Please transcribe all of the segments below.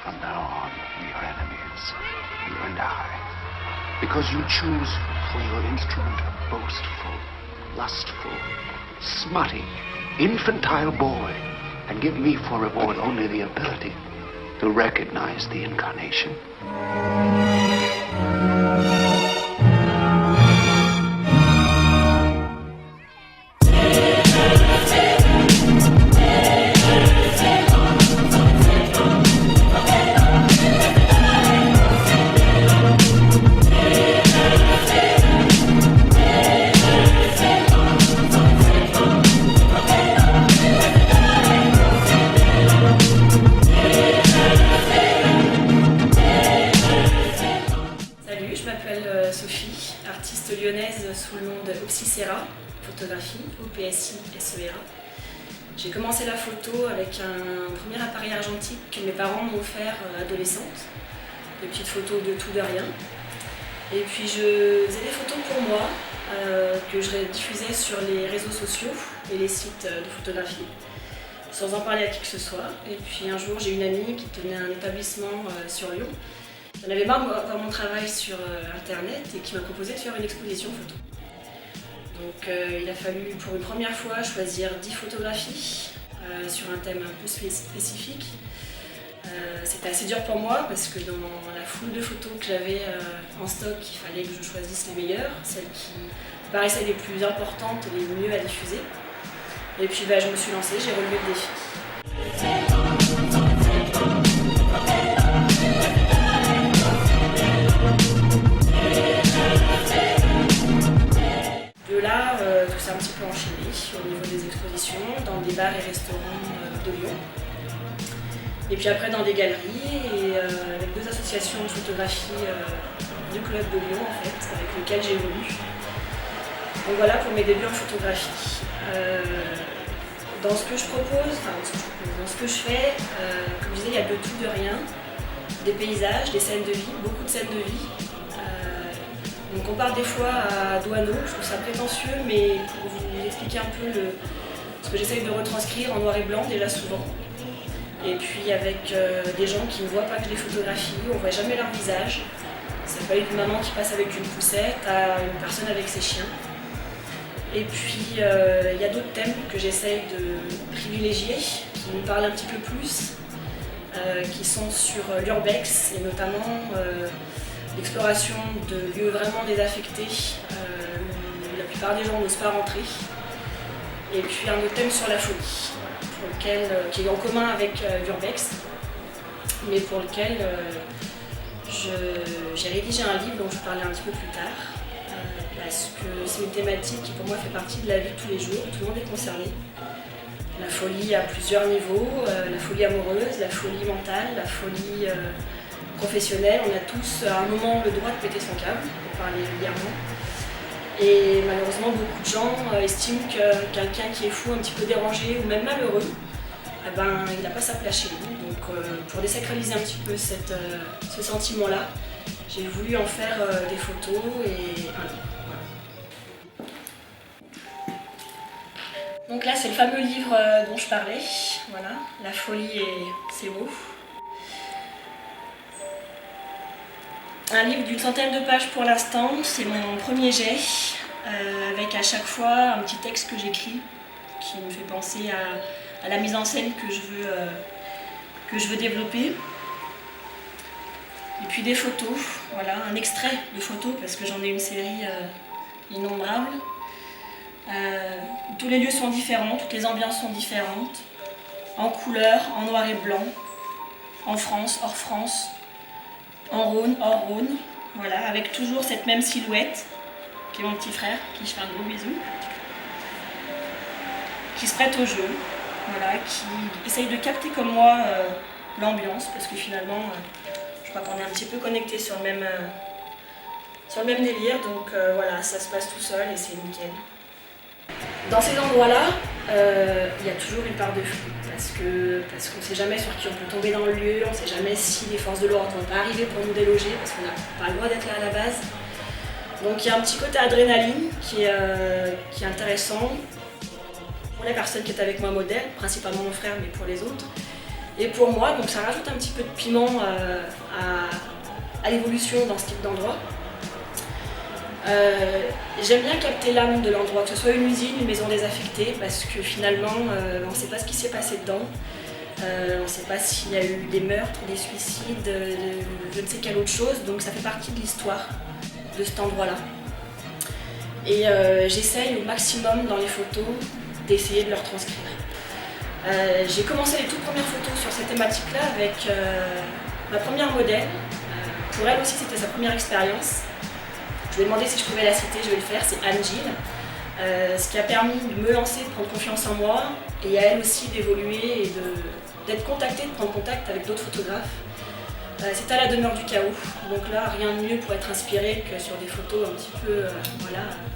From now on, we are enemies, you and I. Because you choose for your instrument a boastful, lustful, smutty, infantile boy, and give me for reward only the ability to recognize the incarnation. Sophie, artiste lyonnaise sous le nom de Opsicera, photographie, OPSI-SERA. J'ai commencé la photo avec un premier appareil argentique que mes parents m'ont offert adolescente, des petites photos de tout, de rien. Et puis je faisais des photos pour moi, que je diffusais sur les réseaux sociaux et les sites de photographie, sans en parler à qui que ce soit. Et puis un jour, j'ai une amie qui tenait un établissement sur Lyon. J'en avais marre de voir mon travail sur internet et qui m'a proposé de faire une exposition photo. Donc il a fallu pour une première fois choisir 10 photographies sur un thème un peu spécifique. C'était assez dur pour moi parce que dans la foule de photos que j'avais en stock, il fallait que je choisisse les meilleures, celles qui paraissaient les plus importantes et les mieux à diffuser. Et puis je me suis lancée, j'ai relevé le défi. De là, tout s'est un petit peu enchaîné au niveau des expositions, dans des bars et restaurants de Lyon. Et puis après dans des galeries et avec deux associations de photographie du club de Lyon en fait, avec lesquelles j'évolue. Donc voilà pour mes débuts en photographie. Dans ce que je propose, dans ce que je fais, comme je disais, il y a de tout, de rien. Des paysages, des scènes de vie, beaucoup de scènes de vie. On compare des fois à Douaneau, je trouve ça prétentieux, mais pour vous expliquer un peu ce que j'essaye de retranscrire en noir et blanc déjà souvent. Et puis avec des gens qui ne voient pas que je les photographie, on ne voit jamais leur visage. Ça peut être une maman qui passe avec une poussette à une personne avec ses chiens. Et puis il y a d'autres thèmes que j'essaye de privilégier, qui me parlent un petit peu plus, qui sont sur l'urbex et notamment l'exploration de lieux vraiment désaffectés où la plupart des gens n'osent pas rentrer. Et puis un autre thème sur la folie, qui est en commun avec l'urbex, mais pour lequel j'ai rédigé un livre dont je vais parler un petit peu plus tard, parce que c'est une thématique qui pour moi fait partie de la vie de tous les jours, tout le monde est concerné. La folie à plusieurs niveaux, la folie amoureuse, la folie mentale, la folie professionnelle. On a tous à un moment le droit de péter son câble, pour parler vulgairement. Et malheureusement, beaucoup de gens estiment que quelqu'un qui est fou, un petit peu dérangé ou même malheureux, il n'a pas sa place chez nous. Donc pour désacraliser un petit peu ce sentiment-là, j'ai voulu en faire des photos et un livre. Donc là, c'est le fameux livre dont je parlais, voilà, La folie et ses mots. Un livre d'une centaine de pages pour l'instant, c'est mon premier jet, avec à chaque fois un petit texte que j'écris qui me fait penser à la mise en scène que je veux développer. Et puis des photos, voilà, un extrait de photos parce que j'en ai une série innombrable. Tous les lieux sont différents, toutes les ambiances sont différentes, en couleur, en noir et blanc, en France, hors France, en Rhône, hors Rhône, voilà, avec toujours cette même silhouette, qui est mon petit frère, qui je fais un gros bisou, qui se prête au jeu, voilà, qui essaye de capter comme moi l'ambiance, parce que finalement, je crois qu'on est un petit peu connectés sur le même délire, donc voilà, ça se passe tout seul et c'est nickel. Dans ces endroits-là, il y a toujours une part de flou, parce qu'on ne sait jamais sur qui on peut tomber dans le lieu, on ne sait jamais si les forces de l'ordre vont pas arriver pour nous déloger, parce qu'on n'a pas le droit d'être là à la base. Donc il y a un petit côté adrénaline qui est intéressant pour la personne qui est avec moi modèle, principalement mon frère, mais pour les autres. Et pour moi, donc ça rajoute un petit peu de piment à l'évolution dans ce type d'endroit. J'aime bien capter l'âme de l'endroit, que ce soit une usine, une maison désaffectée, parce que finalement, on ne sait pas ce qui s'est passé dedans. On ne sait pas s'il y a eu des meurtres, des suicides, je ne sais quelle autre chose, donc ça fait partie de l'histoire de cet endroit-là. Et j'essaye au maximum dans les photos d'essayer de le retranscrire. J'ai commencé les toutes premières photos sur cette thématique-là avec ma première modèle. Pour elle aussi, c'était sa première expérience. Je lui ai demandé si je pouvais la citer, je vais le faire, c'est Anne-Gilles. Ce qui a permis de me lancer, de prendre confiance en moi, et à elle aussi d'évoluer et d'être contactée, de prendre contact avec d'autres photographes. C'est à la demeure du chaos, donc là rien de mieux pour être inspiré que sur des photos un petit peu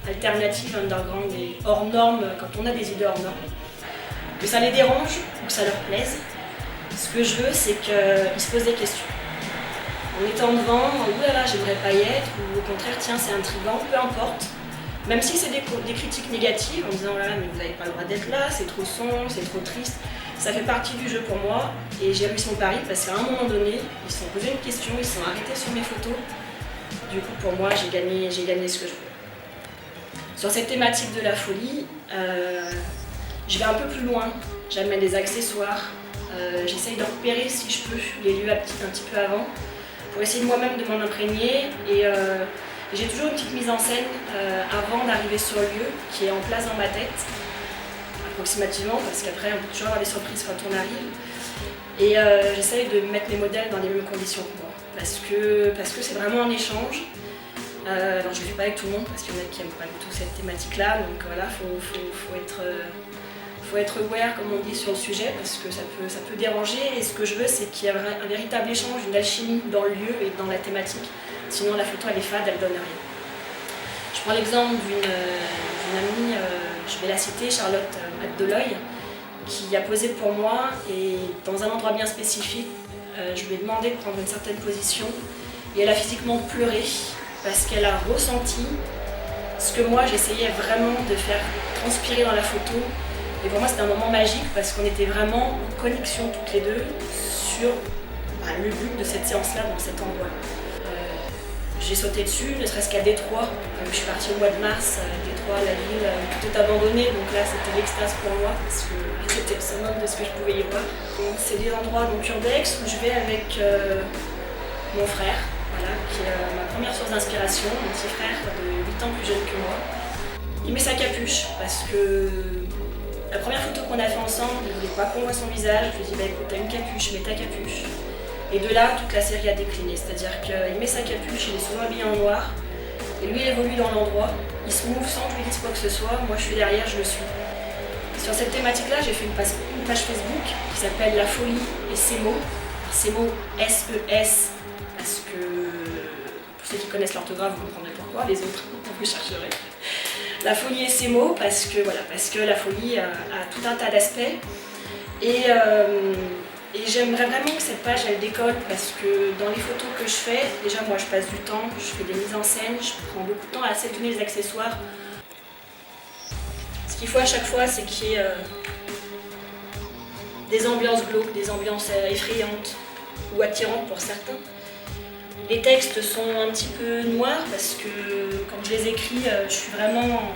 alternatives, underground et hors normes quand on a des idées hors normes. Que ça les dérange ou que ça leur plaise, ce que je veux c'est qu'ils se posent des questions. En étant devant, oulala j'aimerais pas y être, ou au contraire tiens c'est intriguant, peu importe. Même si c'est des critiques négatives en disant voilà mais vous n'avez pas le droit d'être là, c'est trop sombre, c'est trop triste. Ça fait partie du jeu pour moi et j'ai réussi mon pari parce qu'à un moment donné, ils se sont posés une question, ils se sont arrêtés sur mes photos. Du coup pour moi j'ai gagné ce que je veux. Sur cette thématique de la folie, je vais un peu plus loin. J'amène des accessoires, j'essaye de repérer si je peux les lieux un petit peu avant pour essayer moi-même de m'en imprégner et j'ai toujours une petite mise en scène avant d'arriver sur le lieu qui est en place dans ma tête. Approximativement, parce qu'après on peut toujours avoir des surprises quand on arrive. Et j'essaye de mettre mes modèles dans les mêmes conditions que moi, parce que c'est vraiment un échange. Alors je ne le fais pas avec tout le monde, parce qu'il y en a qui n'aiment pas du tout cette thématique-là, donc voilà, faut être aware, comme on dit, sur le sujet, parce que ça peut déranger, et ce que je veux, c'est qu'il y ait un véritable échange, une alchimie dans le lieu et dans la thématique, sinon la photo elle est fade, elle donne rien. Je prends l'exemple d'une amie, je vais la citer, Charlotte Abdeloy, qui a posé pour moi et dans un endroit bien spécifique. Je lui ai demandé de prendre une certaine position et elle a physiquement pleuré parce qu'elle a ressenti ce que moi j'essayais vraiment de faire transpirer dans la photo. Et pour moi c'était un moment magique parce qu'on était vraiment en connexion toutes les deux sur le but de cette séance-là dans cet endroit. J'ai sauté dessus, ne serait-ce qu'à Détroit. Je suis partie au mois de mars, Détroit, la ville, tout est abandonné, donc là c'était l'extase pour moi parce que c'était le summum de ce que je pouvais y voir. C'est des endroits donc urbex où je vais avec mon frère, voilà, qui est ma première source d'inspiration, mon petit frère de 8 ans plus jeune que moi. Il met sa capuche parce que la première photo qu'on a fait ensemble, il ne voulait pas qu'on voit son visage. Je lui ai dit écoute, t'as une capuche, mets ta capuche. Et de là, toute la série a décliné, c'est-à-dire qu'il met sa capuche, il est souvent habillé en noir, et lui il évolue dans l'endroit, il se move sans que je lui dise quoi que ce soit, moi je suis derrière, je le suis. Sur cette thématique-là, j'ai fait une page Facebook qui s'appelle La Folie et ses mots. Ces mots S-E-S, parce que pour ceux qui connaissent l'orthographe, vous comprendrez pourquoi, les autres, vous chercherez. La folie et ses mots, parce que la folie a tout un tas d'aspects. Et j'aimerais vraiment que cette page elle décolle parce que dans les photos que je fais, déjà moi je passe du temps, je fais des mises en scène, je prends beaucoup de temps à sélectionner les accessoires. Ce qu'il faut à chaque fois c'est qu'il y ait des ambiances glauques, des ambiances effrayantes ou attirantes pour certains. Les textes sont un petit peu noirs parce que quand je les écris, je suis vraiment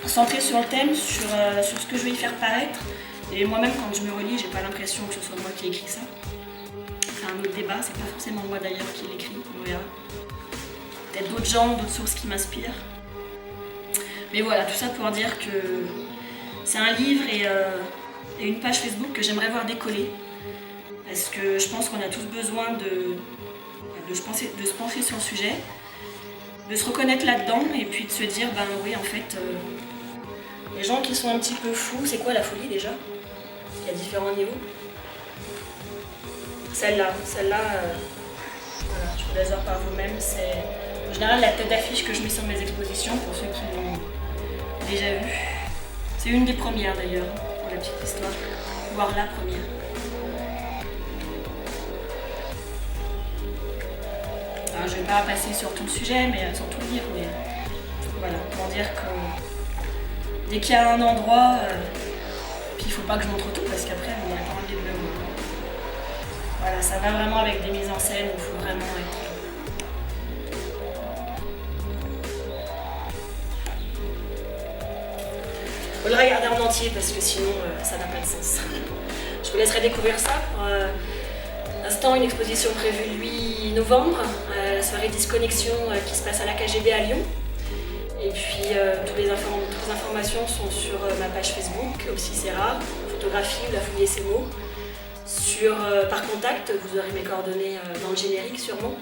centrée sur le thème, sur ce que je vais y faire paraître. Et moi-même, quand je me relis, j'ai pas l'impression que ce soit moi qui ai écrit ça. C'est un autre débat, c'est pas forcément moi d'ailleurs qui l'écris, on verra. Peut-être d'autres gens, d'autres sources qui m'inspirent. Mais voilà, tout ça pour dire que c'est un livre et une page Facebook que j'aimerais voir décoller. Parce que je pense qu'on a tous besoin de se pencher sur le sujet, de se reconnaître là-dedans et puis de se dire, ben oui, en fait, les gens qui sont un petit peu fous, c'est quoi la folie déjà ? Il y a différents niveaux. Celle-là, voilà, je vous laisse voir par vous-même. C'est en général la tête d'affiche que je mets sur mes expositions pour ceux qui l'ont déjà vue. C'est une des premières d'ailleurs, pour la petite histoire, voire la première. Alors, je ne vais pas passer sur tout le sujet, mais sur tout le livre, mais voilà, pour dire que dès qu'il y a un endroit, puis il ne faut pas que je montre tout parce qu'après on n'a pas envie de le voir. Voilà, ça va vraiment avec des mises en scène où il faut vraiment être... Faut le regarder en entier parce que sinon ça n'a pas de sens. Je vous laisserai découvrir ça. Pour l'instant, une exposition prévue le 8 novembre, la soirée Disconnexion qui se passe à la KGB à Lyon. Et puis toutes les informations sont sur ma page Facebook, Obsicera, photographie ou la fouiller ses mots. Par contact, vous aurez mes coordonnées dans le générique sûrement.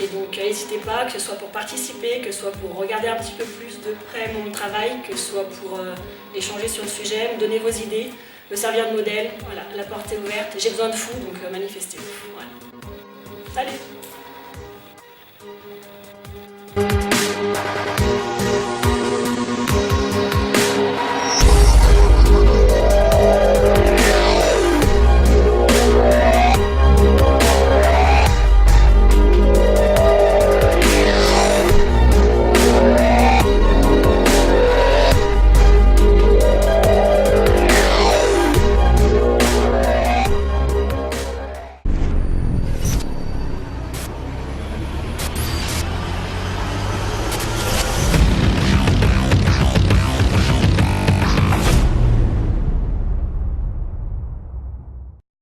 Et donc n'hésitez pas, que ce soit pour participer, que ce soit pour regarder un petit peu plus de près mon travail, que ce soit pour échanger sur le sujet, me donner vos idées, me servir de modèle. Voilà, la porte est ouverte, j'ai besoin de vous, donc manifestez-vous. Voilà. Salut!